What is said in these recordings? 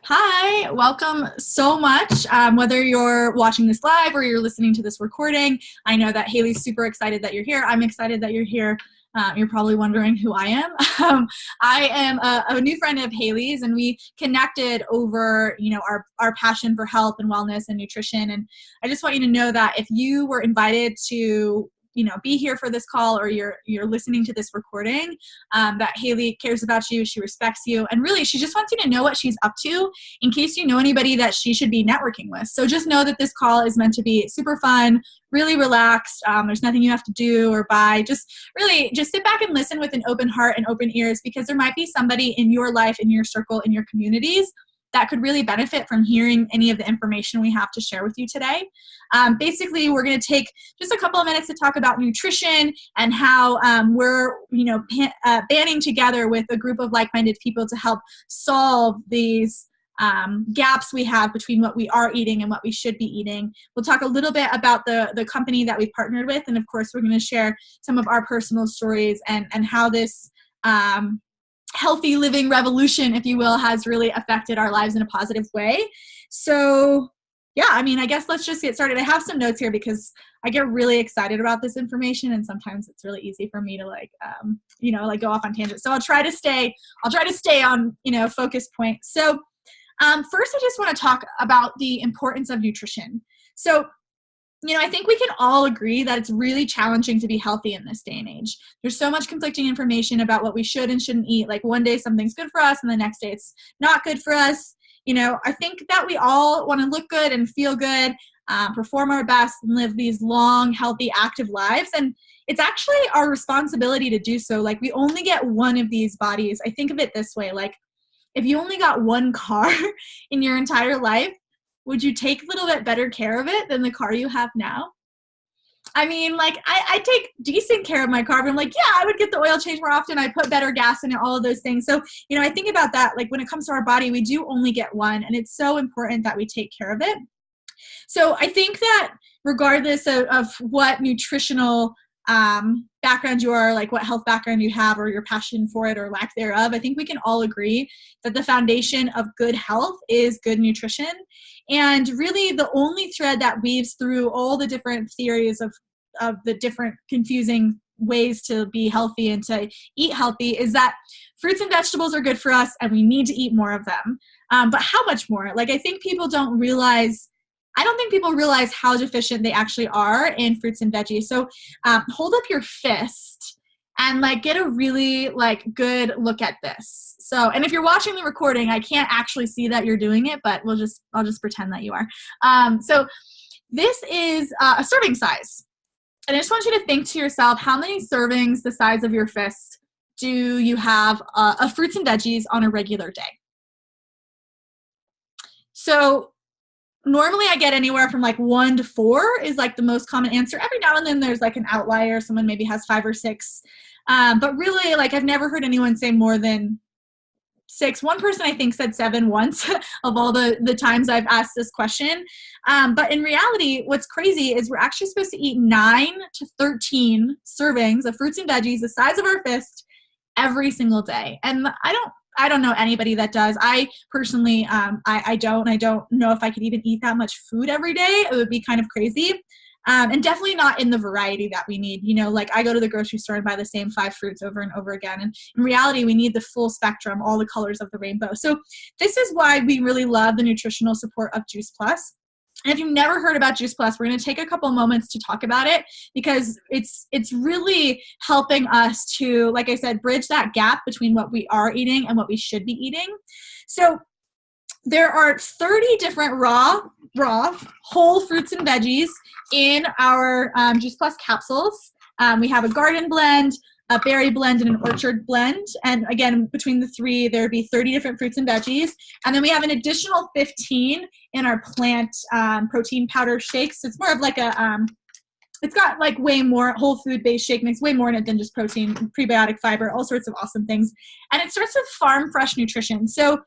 Hi, welcome so much. Whether you're watching this live or you're listening to this recording, I know that Hailey's super excited that you're here. I'm excited that you're here. You're probably wondering who I am. I am a new friend of Hailey's, and we connected over, our passion for health and wellness and nutrition. And I just want you to know that if you were invited to be here for this call, or you're listening to this recording, that Hailey cares about you, she respects you, and really she just wants you to know what she's up to in case you know anybody that she should be networking with. So just know that this call is meant to be super fun, really relaxed. There's nothing you have to do or buy. Just sit back and listen with an open heart and open ears, because there might be somebody in your life, in your circle, in your communities that could really benefit from hearing any of the information we have to share with you today. Basically, we're going to take just a couple of minutes to talk about nutrition and how we're banding together with a group of like-minded people to help solve these gaps we have between what we are eating and what we should be eating. We'll talk a little bit about the company that we partnered with, and of course, we're going to share some of our personal stories and how this healthy living revolution, if you will, has really affected our lives in a positive way. So yeah, I guess let's just get started. I have some notes here because I get really excited about this information, and sometimes it's really easy for me to go off on tangents. So I'll try to stay on, focus point. So first, I just want to talk about the importance of nutrition. So I think we can all agree that it's really challenging to be healthy in this day and age. There's so much conflicting information about what we should and shouldn't eat. Like one day something's good for us and the next day it's not good for us. I think that we all want to look good and feel good, perform our best, and live these long, healthy, active lives. And it's actually our responsibility to do so. Like we only get one of these bodies. I think of it this way. Like if you only got one car in your entire life, would you take a little bit better care of it than the car you have now? I take decent care of my car, but I'm like, yeah, I would get the oil change more often. I put better gas in it, all of those things. So, I think about that. Like when it comes to our body, we do only get one, and it's so important that we take care of it. So I think that regardless of what nutritional background you are, like what health background you have, or your passion for it or lack thereof, I think we can all agree that the foundation of good health is good nutrition. And really the only thread that weaves through all the different theories of the different confusing ways to be healthy and to eat healthy is that fruits and vegetables are good for us and we need to eat more of them. But how much more? Like I think people don't realize how deficient they actually are in fruits and veggies. So hold up your fist and get a really good look at this. So, and if you're watching the recording, I can't actually see that you're doing it, but I'll just pretend that you are. So this is a serving size. And I just want you to think to yourself, how many servings the size of your fist do you have of fruits and veggies on a regular day? So normally I get anywhere from 1 to 4 is the most common answer. Every now and then there's an outlier. Someone maybe has 5 or 6. But really I've never heard anyone say more than 6. One person I think said 7 once of all the times I've asked this question. But in reality, what's crazy is we're actually supposed to eat 9 to 13 servings of fruits and veggies the size of our fist every single day. And I don't know anybody that does. I personally, I don't know if I could even eat that much food every day. It would be kind of crazy. And definitely not in the variety that we need. I go to the grocery store and buy the same 5 fruits over and over again. And in reality, we need the full spectrum, all the colors of the rainbow. So this is why we really love the nutritional support of Juice Plus. And if you've never heard about Juice Plus, we're going to take a couple moments to talk about it, because it's really helping us to, like I said, bridge that gap between what we are eating and what we should be eating. So there are 30 different raw whole fruits and veggies in our Juice Plus capsules. We have a garden blend, a berry blend, and an orchard blend. And again, between the 3, there would be 30 different fruits and veggies. And then we have an additional 15 in our plant protein powder shakes. So it's more of it's got way more whole food based shake mix, way more in it than just protein, prebiotic fiber, all sorts of awesome things. And it starts with farm fresh nutrition. So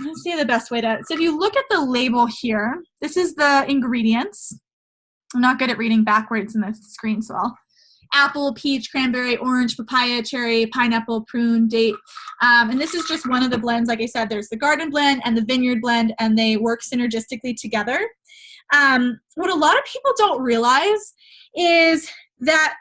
let's see the best way so if you look at the label here, this is the ingredients. I'm not good at reading backwards in the screen, so I'll apple, peach, cranberry, orange, papaya, cherry, pineapple, prune, date. And this is just one of the blends. Like I said, there's the garden blend and the vineyard blend, and they work synergistically together. What a lot of people don't realize is that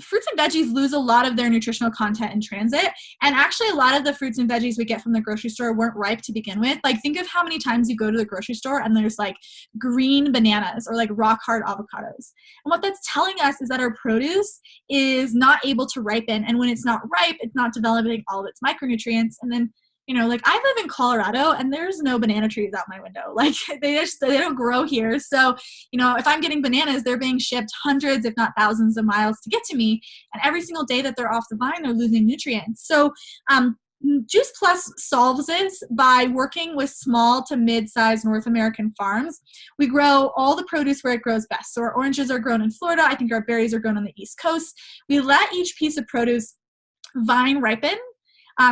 fruits and veggies lose a lot of their nutritional content in transit. And actually, a lot of the fruits and veggies we get from the grocery store weren't ripe to begin with. Like, think of how many times you go to the grocery store and there's like green bananas or like rock hard avocados. And what that's telling us is that our produce is not able to ripen. And when it's not ripe, it's not developing all of its micronutrients. And then, you know, like I live in Colorado and there's no banana trees out my window. Like they don't grow here. So, you know, if I'm getting bananas, they're being shipped hundreds, if not thousands of miles to get to me. And every single day that they're off the vine, they're losing nutrients. So Juice Plus solves this by working with small to mid-sized North American farms. We grow all the produce where it grows best. So our oranges are grown in Florida. I think our berries are grown on the East Coast. We let each piece of produce vine ripen,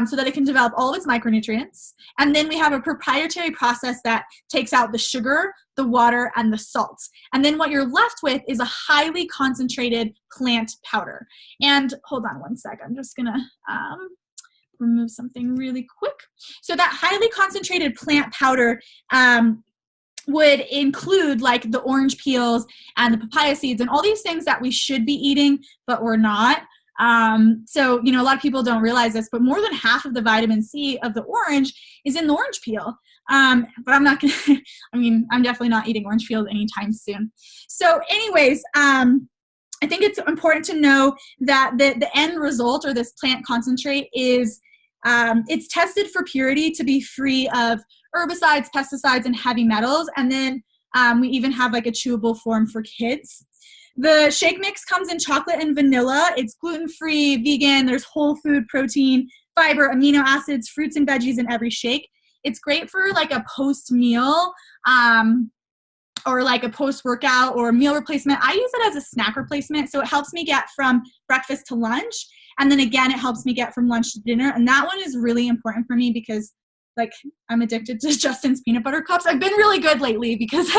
so that it can develop all of its micronutrients. And then we have a proprietary process that takes out the sugar, the water, and the salt. And then what you're left with is a highly concentrated plant powder. And hold on one sec, I'm just gonna remove something really quick. So that highly concentrated plant powder would include like the orange peels and the papaya seeds and all these things that we should be eating, but we're not. So, you know, a lot of people don't realize this, but more than half of the vitamin C of the orange is in the orange peel. But I'm not going to, I'm definitely not eating orange peels anytime soon. So anyways, I think it's important to know that the end result, or this plant concentrate, is it's tested for purity to be free of herbicides, pesticides, and heavy metals. And then we even have like a chewable form for kids. The shake mix comes in chocolate and vanilla. It's gluten-free, vegan. There's whole food protein, fiber, amino acids, fruits and veggies in every shake. It's great for like a post-meal or like a post-workout or meal replacement. I use it as a snack replacement. So it helps me get from breakfast to lunch. And then again, it helps me get from lunch to dinner. And that one is really important for me because like I'm addicted to Justin's peanut butter cups. I've been really good lately because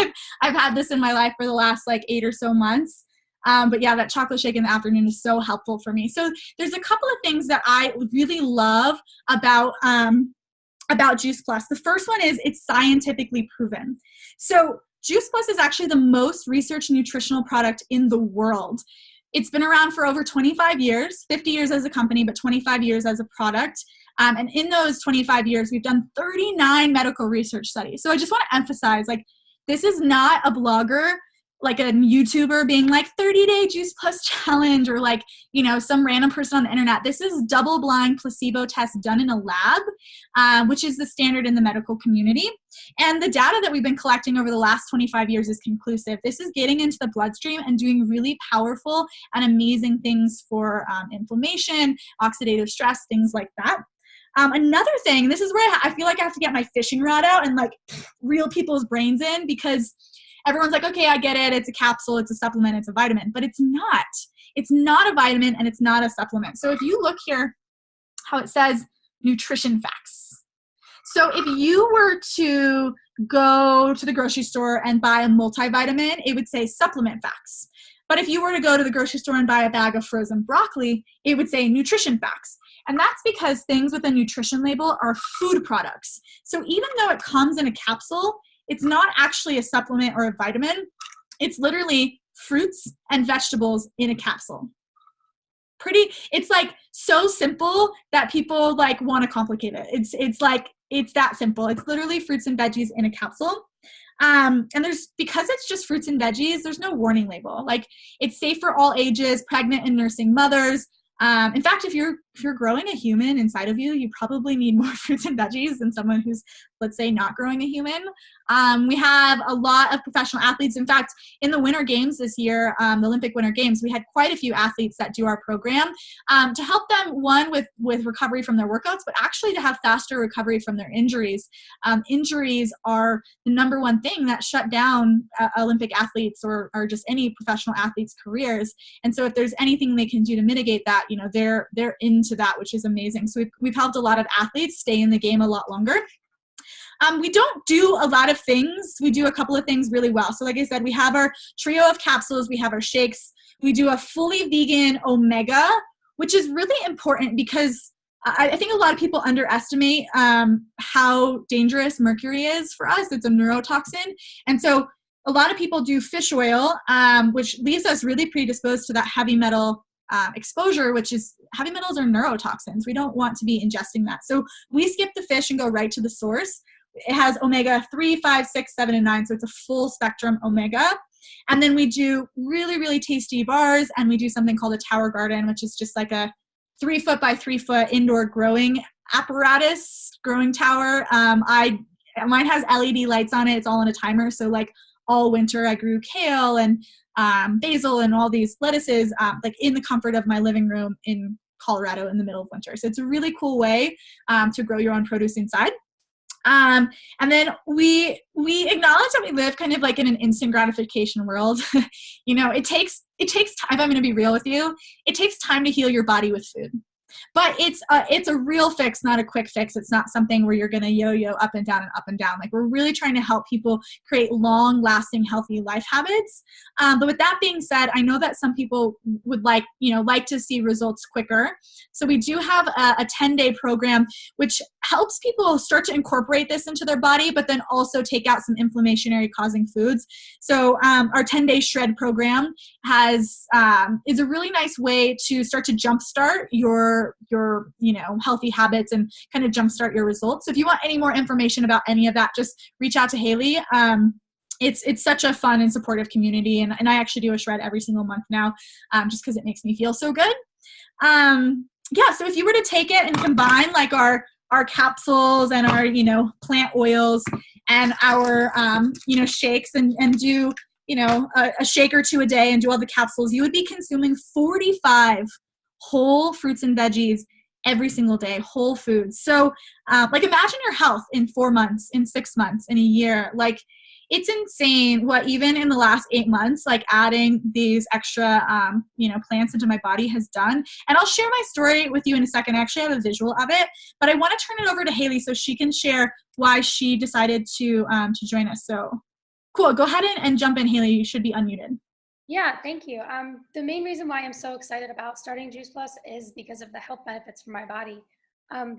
I've had this in my life for the last like 8 or so months. But yeah, that chocolate shake in the afternoon is so helpful for me. So there's a couple of things that I really love about Juice Plus. The first one is it's scientifically proven. So Juice Plus is actually the most researched nutritional product in the world. It's been around for over 25 years, 50 years as a company, but 25 years as a product. And in those 25 years, we've done 39 medical research studies. So I just want to emphasize, like, this is not a blogger, like a YouTuber being like 30-day Juice Plus challenge or like, you know, some random person on the internet. This is double-blind placebo tests done in a lab, which is the standard in the medical community. And the data that we've been collecting over the last 25 years is conclusive. This is getting into the bloodstream and doing really powerful and amazing things for inflammation, oxidative stress, things like that. Another thing, this is where I feel like I have to get my fishing rod out and like reel people's brains in, because everyone's like, okay, I get it. It's a capsule, it's a supplement, it's a vitamin, but it's not. It's not a vitamin and it's not a supplement. So if you look here, how it says nutrition facts. So if you were to go to the grocery store and buy a multivitamin, it would say supplement facts. But if you were to go to the grocery store and buy a bag of frozen broccoli, it would say nutrition facts. And that's because things with a nutrition label are food products. So even though it comes in a capsule, it's not actually a supplement or a vitamin. It's literally fruits and vegetables in a capsule. It's like so simple that people like want to complicate it. It's like, it's that simple. It's literally fruits and veggies in a capsule. And because it's just fruits and veggies, there's no warning label. Like, it's safe for all ages, pregnant and nursing mothers. In fact, if you're growing a human inside of you, you probably need more fruits and veggies than someone who's, let's say, not growing a human. We have a lot of professional athletes. In fact, in the Winter Games this year, the Olympic Winter Games, we had quite a few athletes that do our program to help them, one, with recovery from their workouts, but actually to have faster recovery from their injuries. Injuries are the number one thing that shut down Olympic athletes or just any professional athletes' careers. And so if there's anything they can do to mitigate that, you know, they're into that, which is amazing. So we've helped a lot of athletes stay in the game a lot longer. We don't do a lot of things. We do a couple of things really well. So like I said, we have our trio of capsules. We have our shakes. We do a fully vegan omega, which is really important because I think a lot of people underestimate how dangerous mercury is for us. It's a neurotoxin. And so a lot of people do fish oil, which leaves us really predisposed to that heavy metal exposure, which is heavy metals are neurotoxins. We don't want to be ingesting that. So we skip the fish and go right to the source. It has omega 3, 5, 6, 7, and 9. So it's a full spectrum omega. And then we do really, really tasty bars. And we do something called a tower garden, which is just like a 3-foot by 3-foot indoor growing apparatus, growing tower. Mine has LED lights on it. It's all on a timer. So like all winter I grew kale and basil and all these lettuces like in the comfort of my living room in Colorado in the middle of winter. So it's a really cool way to grow your own produce inside. And then we acknowledge that we live kind of like in an instant gratification world. You know, it takes time, if I'm going to be real with you, it takes time to heal your body with food. But it's a real fix, not a quick fix. It's not something where you're going to yo-yo up and down and up and down. Like we're really trying to help people create long-lasting, healthy life habits. But with that being said, I know that some people would like to see results quicker. So we do have a 10-day program, which helps people start to incorporate this into their body, but then also take out some inflammatory causing foods. So our 10-day shred program is a really nice way to start to jumpstart your healthy habits and kind of jumpstart your results. So if you want any more information about any of that, just reach out to Hailey. It's such a fun and supportive community, and I actually do a shred every single month now, just because it makes me feel so good. So if you were to take it and combine like our capsules and our plant oils and our shakes and do a shake or two a day and do all the capsules, you would be consuming 45 whole fruits and veggies every single day, whole foods. So like imagine your health in 4 months, in 6 months, in a year. Like it's insane what even in the last 8 months, like adding these extra plants into my body has done. And I'll share my story with you in a second. I actually have a visual of it, but I want to turn it over to Hailey so she can share why she decided to join us. So cool. Go ahead and jump in, Hailey. You should be unmuted. Yeah, thank you. The main reason why I'm so excited about starting Juice Plus is because of the health benefits for my body.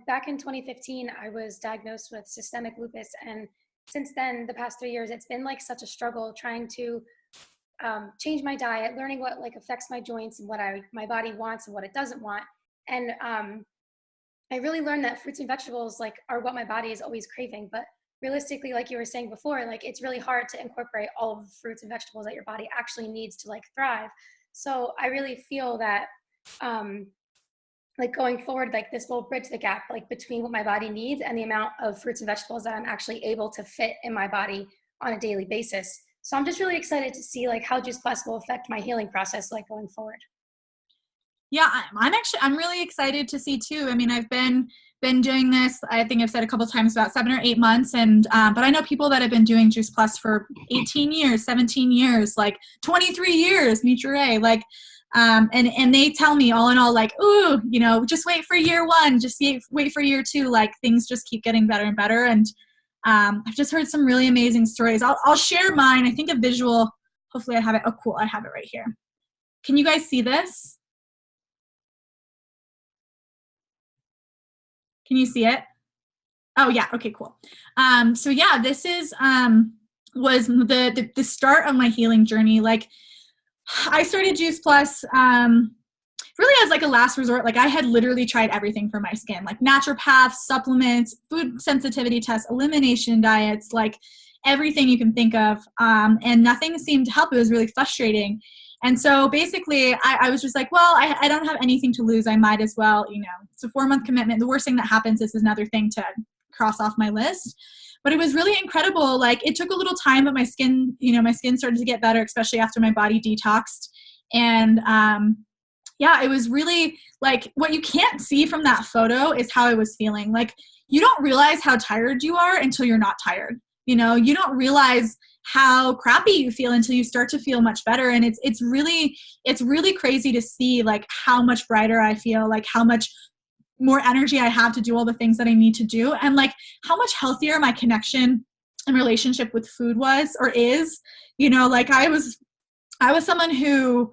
Back in 2015, I was diagnosed with systemic lupus, and since then, the past 3 years, it's been like such a struggle trying to change my diet, learning what like affects my joints and what my body wants and what it doesn't want. And I really learned that fruits and vegetables like are what my body is always craving, but realistically, like you were saying before, like it's really hard to incorporate all of the fruits and vegetables that your body actually needs to like thrive. So I really feel that like going forward, like this will bridge the gap like between what my body needs and the amount of fruits and vegetables that I'm actually able to fit in my body on a daily basis. So I'm just really excited to see like how Juice Plus will affect my healing process like going forward. Yeah, I'm really excited to see too. I mean, I've been doing this, I think I've said a couple of times, about 7 or 8 months. And, but I know people that have been doing Juice Plus for 18 years, 17 years, like 23 years, Mitre, like, and they tell me all in all, like, ooh, just wait for year 1, just wait for year 2. Like things just keep getting better and better. And, I've just heard some really amazing stories. I'll share mine. I think a visual, hopefully I have it. Oh, cool. I have it right here. Can you guys see this? Can you see it? Oh yeah. Okay, cool. So yeah, this is, was the start of my healing journey. Like I started Juice Plus, really as like a last resort. Like I had literally tried everything for my skin, like naturopaths, supplements, food sensitivity tests, elimination diets, like everything you can think of. And nothing seemed to help. It was really frustrating. And so basically I was just like, well, I don't have anything to lose. I might as well, it's a 4-month commitment. The worst thing that happens is another thing to cross off my list. But it was really incredible. Like it took a little time, but my skin started to get better, especially after my body detoxed. And yeah, it was really like what you can't see from that photo is how I was feeling. Like you don't realize how tired you are until you're not tired. You don't realize how crappy you feel until you start to feel much better. And it's really crazy to see like how much brighter I feel, like how much more energy I have to do all the things that I need to do. And like how much healthier my connection and relationship with food was or is, like I was someone who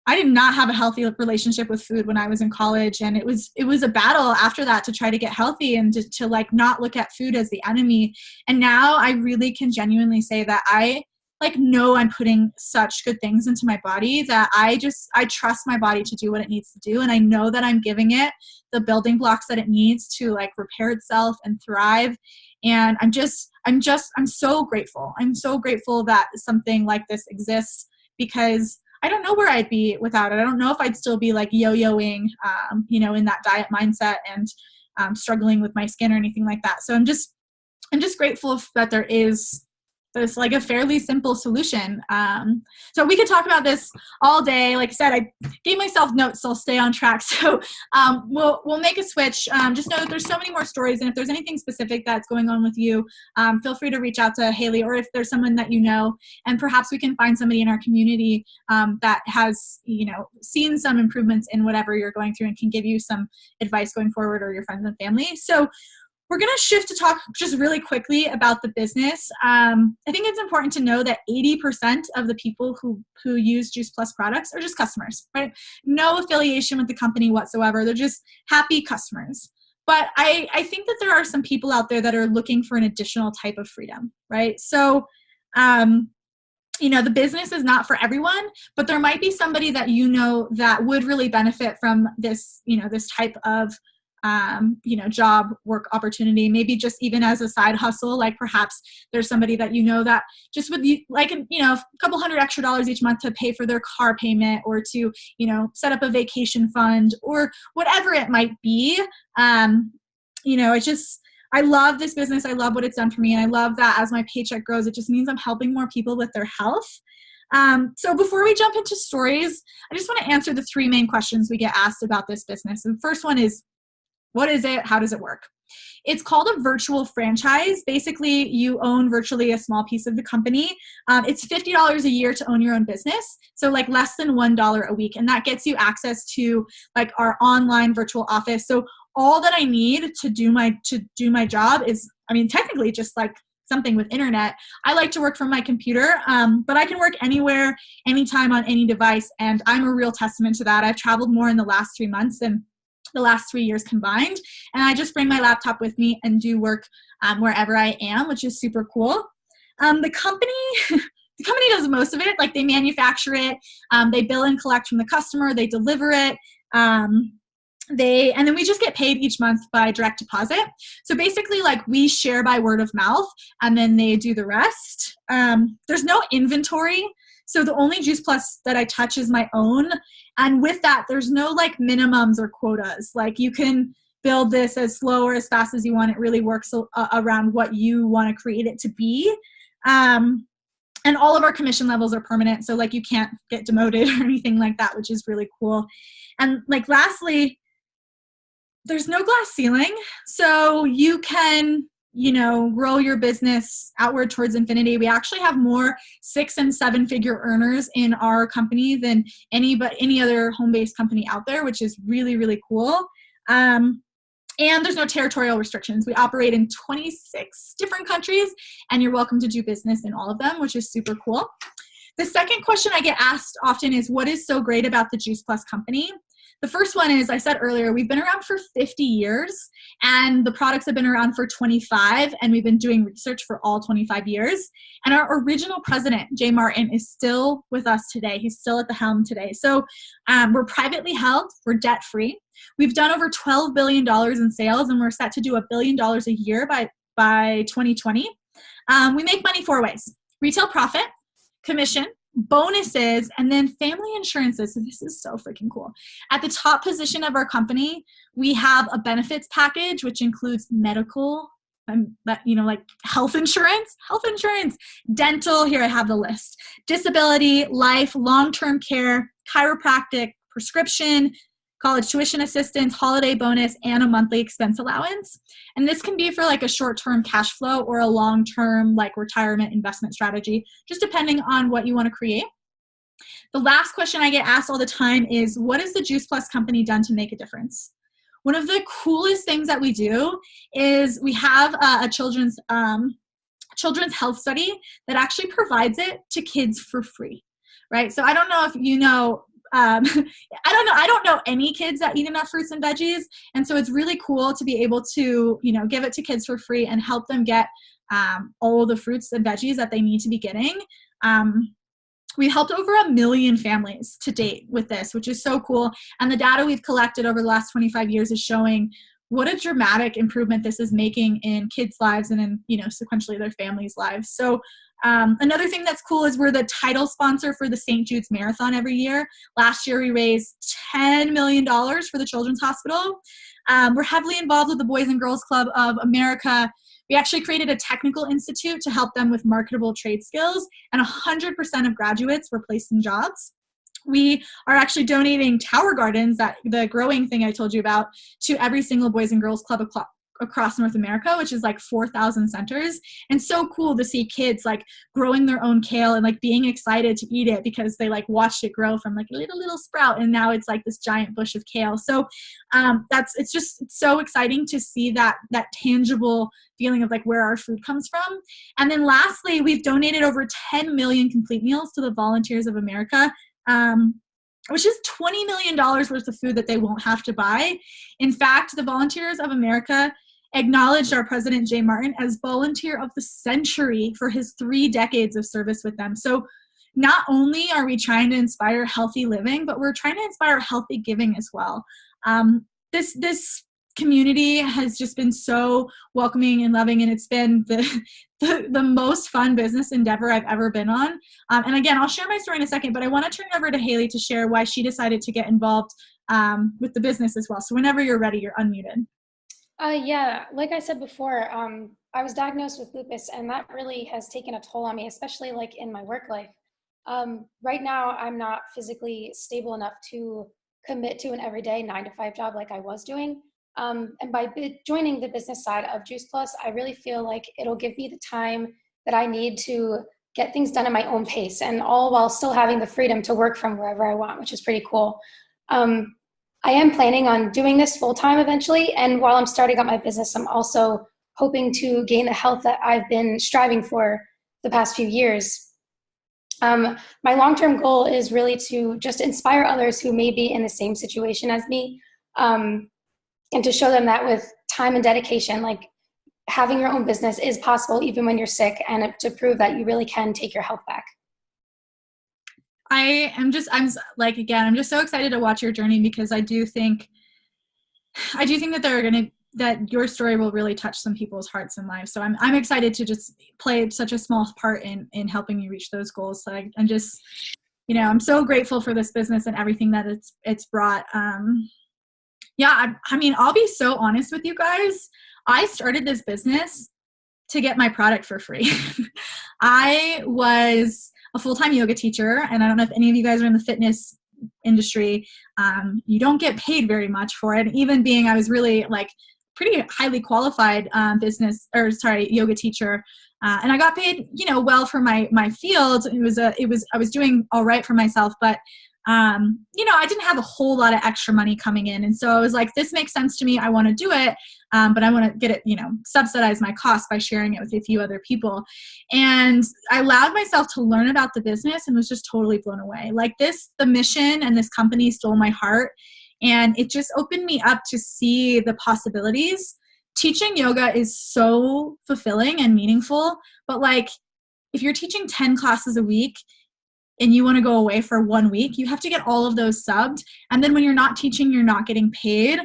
I did not have a healthy relationship with food when I was in college. And it was a battle after that to try to get healthy and to like not look at food as the enemy. And now I really can genuinely say that I like know I'm putting such good things into my body that I trust my body to do what it needs to do. And I know that I'm giving it the building blocks that it needs to like repair itself and thrive. And I'm so grateful. I'm so grateful that something like this exists, because I don't know where I'd be without it. I don't know if I'd still be like yo-yoing, in that diet mindset and struggling with my skin or anything like that. So I'm just grateful that there's like a fairly simple solution. So we could talk about this all day. Like I said, I gave myself notes, so I'll stay on track. So we'll make a switch. Just know that there's so many more stories. And if there's anything specific that's going on with you, feel free to reach out to Hailey, or if there's someone that you know, and perhaps we can find somebody in our community that has, seen some improvements in whatever you're going through and can give you some advice going forward, or your friends and family. So we're going to shift to talk just really quickly about the business. I think it's important to know that 80% of the people who use Juice Plus products are just customers, right? No affiliation with the company whatsoever. They're just happy customers. But I think that there are some people out there that are looking for an additional type of freedom, right? So, the business is not for everyone, but there might be somebody that that would really benefit from this, this type of job work opportunity, maybe just even as a side hustle. Like perhaps there's somebody that that just would like, a couple $100 extra each month to pay for their car payment, or to, set up a vacation fund, or whatever it might be. I love this business. I love what it's done for me. And I love that as my paycheck grows, it just means I'm helping more people with their health. So before we jump into stories, I just want to answer the 3 main questions we get asked about this business. And the first one is, what is it? How does it work? It's called a virtual franchise. Basically, you own virtually a small piece of the company. It's $50 a year to own your own business. So like less than $1 a week. And that gets you access to like our online virtual office. So all that I need to do my job is, technically just like something with internet. I like to work from my computer, but I can work anywhere, anytime, on any device. And I'm a real testament to that. I've traveled more in the last 3 months than the last 3 years combined. And I just bring my laptop with me and do work wherever I am, which is super cool. The company does most of it. Like they manufacture it, they bill and collect from the customer, they deliver it. And then we just get paid each month by direct deposit. So basically like we share by word of mouth, and then they do the rest. There's no inventory. So the only Juice Plus that I touch is my own. And with that, there's no like minimums or quotas. Like you can build this as slow or as fast as you want. It really works around what you want to create it to be. And all of our commission levels are permanent. So like you can't get demoted or anything like that, which is really cool. And like lastly, there's no glass ceiling. So you can grow your business outward towards infinity. We actually have more 6- and 7-figure earners in our company than any other home-based company out there, which is really, really cool. And there's no territorial restrictions. We operate in 26 different countries, and you're welcome to do business in all of them, which is super cool. The second question I get asked often is, what is so great about the Juice Plus company? The first one is, I said earlier, we've been around for 50 years, and the products have been around for 25, and we've been doing research for all 25 years. And our original president, Jay Martin, is still with us today. He's still at the helm today. So we're privately held. We're debt-free. We've done over $12 billion in sales, and we're set to do $1 billion a year by 2020. We make money 4 ways: retail profit, commission, bonuses, and then family insurances. So this is so freaking cool. At the top position of our company, we have a benefits package, which includes medical, like health insurance, dental, here I have the list, disability, life, long-term care, chiropractic, prescription, college tuition assistance, holiday bonus, and a monthly expense allowance. And this can be for like a short-term cash flow or a long-term like retirement investment strategy, just depending on what you want to create. The last question I get asked all the time is, what has the Juice Plus company done to make a difference? One of the coolest things that we do is we have a children's health study that actually provides it to kids for free, right? So I don't know if you know, I don't know any kids that eat enough fruits and veggies. And so it's really cool to be able to, give it to kids for free and help them get all the fruits and veggies that they need to be getting. We helped over 1 million families to date with this, which is so cool. And the data we've collected over the last 25 years is showing what a dramatic improvement this is making in kids' lives and in, sequentially their families' lives. So another thing that's cool is we're the title sponsor for the St. Jude's Marathon every year. Last year, we raised $10 million for the Children's Hospital. We're heavily involved with the Boys and Girls Club of America. We actually created a technical institute to help them with marketable trade skills, and 100% of graduates were placed in jobs. We are actually donating tower gardens, that the growing thing I told you about, to every single Boys and Girls Club across North America, which is like 4,000 centers. And so cool to see kids like growing their own kale and like being excited to eat it because they like watched it grow from like a little sprout, and now it's like this giant bush of kale. So it's just so exciting to see that tangible feeling of like where our food comes from. And then lastly, we've donated over 10 million complete meals to the Volunteers of America, which is $20 million worth of food that they won't have to buy. In fact, the Volunteers of America acknowledged our President Jay Martin as Volunteer of the Century for his 3 decades of service with them. So not only are we trying to inspire healthy living, but we're trying to inspire healthy giving as well. This community has just been so welcoming and loving, and it's been the most fun business endeavor I've ever been on. And again, I'll share my story in a second, but I want to turn it over to Hailey to share why she decided to get involved with the business as well. So whenever you're ready, you're unmuted. Yeah, like I said before, I was diagnosed with lupus, and that really has taken a toll on me, especially like in my work life. Right now, I'm not physically stable enough to commit to an everyday 9-to-5 job like I was doing. And by joining the business side of Juice Plus, I really feel like it'll give me the time that I need to get things done at my own pace, and all while still having the freedom to work from wherever I want, which is pretty cool. I am planning on doing this full-time eventually, and while I'm starting up my business, I'm also hoping to gain the health that I've been striving for the past few years. My long-term goal is really to just inspire others who may be in the same situation as me, and to show them that with time and dedication, like having your own business is possible even when you're sick, and to prove that you really can take your health back. I'm just so excited to watch your journey, because I do think that your story will really touch some people's hearts and lives. So I'm excited to just play such a small part in helping you reach those goals. So I'm just, I'm so grateful for this business and everything that it's brought. Yeah, I mean, I'll be so honest with you guys. I started this business to get my product for free. I was a full-time yoga teacher, and I don't know if any of you guys are in the fitness industry. You don't get paid very much for it. Even being, I was really like pretty highly qualified yoga teacher, and I got paid, well for my field. I was doing all right for myself, but I didn't have a whole lot of extra money coming in. And so I was like, this makes sense to me. I want to do it. But I want to get it, subsidize my cost by sharing it with a few other people. And I allowed myself to learn about the business and was just totally blown away. Like the mission and this company stole my heart. And it just opened me up to see the possibilities. Teaching yoga is so fulfilling and meaningful. But like, if you're teaching 10 classes a week, and you want to go away for 1 week, you have to get all of those subbed. And then when you're not teaching, you're not getting paid.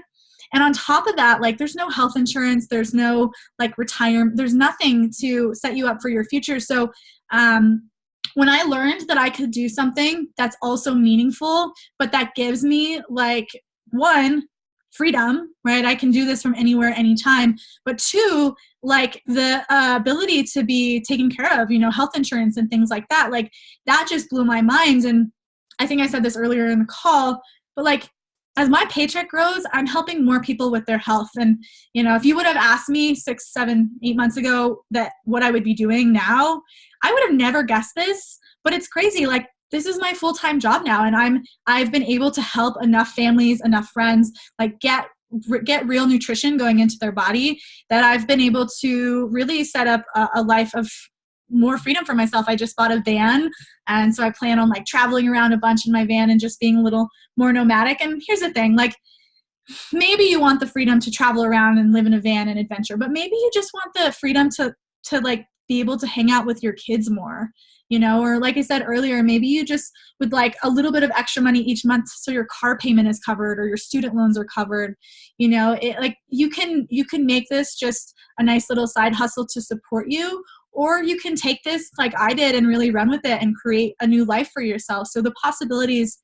And on top of that, like there's no health insurance, there's no like retirement, there's nothing to set you up for your future. So when I learned that I could do something that's also meaningful, but that gives me like, 1, freedom, right? I can do this from anywhere, anytime. But 2, like the ability to be taken care of, health insurance and things like that. Like that just blew my mind. And I think I said this earlier in the call, but like as my paycheck grows, I'm helping more people with their health. And, if you would have asked me 6, 7, 8 months ago that what I would be doing now, I would have never guessed this, but it's crazy. Like this is my full-time job now. And I've been able to help enough families, enough friends, like get real nutrition going into their body, that I've been able to really set up a life of more freedom for myself. I just bought a van, and so I plan on like traveling around a bunch in my van and just being a little more nomadic. And here's the thing, like, maybe you want the freedom to travel around and live in a van and adventure, but maybe you just want the freedom to like be able to hang out with your kids more, you know, or like I said earlier, maybe you just would like a little bit of extra money each month so your car payment is covered or your student loans are covered. You know, it, like you can make this just a nice little side hustle to support you, or you can take this like I did and really run with it and create a new life for yourself. So the possibilities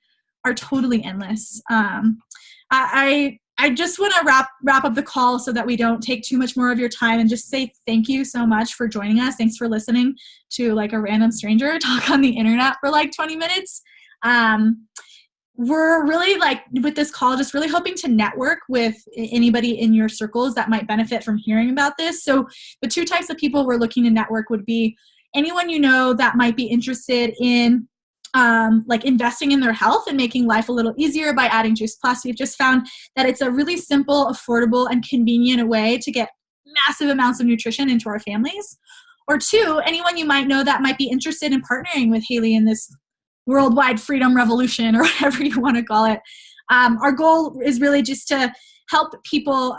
are totally endless. I just want to wrap up the call so that we don't take too much more of your time, and just say thank you so much for joining us. Thanks for listening to like a random stranger talk on the internet for like 20 minutes. We're really like with this call, just really hoping to network with anybody in your circles that might benefit from hearing about this. So the two types of people we're looking to network would be anyone you know that might be interested in like investing in their health and making life a little easier by adding Juice Plus. We've just found that it's a really simple, affordable, and convenient way to get massive amounts of nutrition into our families. Or two, anyone you might know that might be interested in partnering with Hailey in this worldwide freedom revolution, or whatever you want to call it. Our goal is really just to help people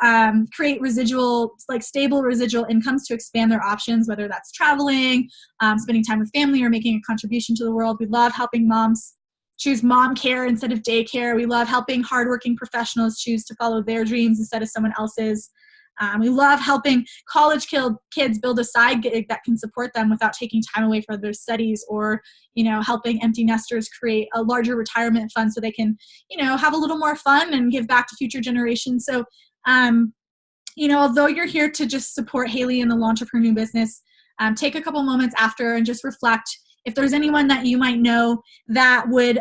create residual, like stable residual incomes to expand their options, whether that's traveling, spending time with family, or making a contribution to the world. We love helping moms choose mom care instead of daycare. We love helping hardworking professionals choose to follow their dreams instead of someone else's. We love helping college kids build a side gig that can support them without taking time away from their studies, or, you know, helping empty nesters create a larger retirement fund so they can, you know, have a little more fun and give back to future generations. So, you know, although you're here to just support Hailey in the launch of her new business, take a couple moments after and just reflect if there's anyone that you might know that would,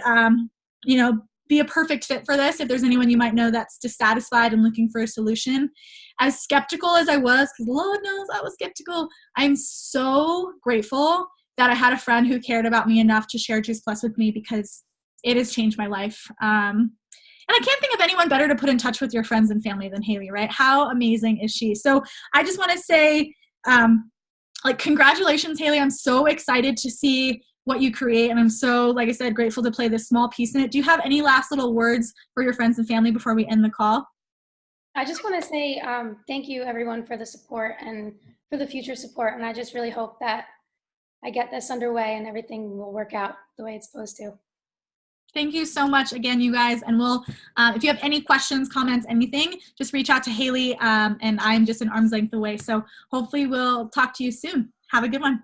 you know, be a perfect fit for this. If there's anyone you might know that's dissatisfied and looking for a solution. As skeptical as I was, because Lord knows I was skeptical, I'm so grateful that I had a friend who cared about me enough to share Juice Plus with me, because it has changed my life. And I can't think of anyone better to put in touch with your friends and family than Hailey, right? How amazing is she? So I just want to say, like, congratulations, Hailey. I'm so excited to see what you create. And I'm so, like I said, grateful to play this small piece in it. Do you have any last little words for your friends and family before we end the call? I just want to say thank you, everyone, for the support and for the future support. And I just really hope that I get this underway and everything will work out the way it's supposed to. Thank you so much again, you guys. And we'll, if you have any questions, comments, anything, just reach out to Hailey. And I'm just an arm's length away. So hopefully we'll talk to you soon. Have a good one.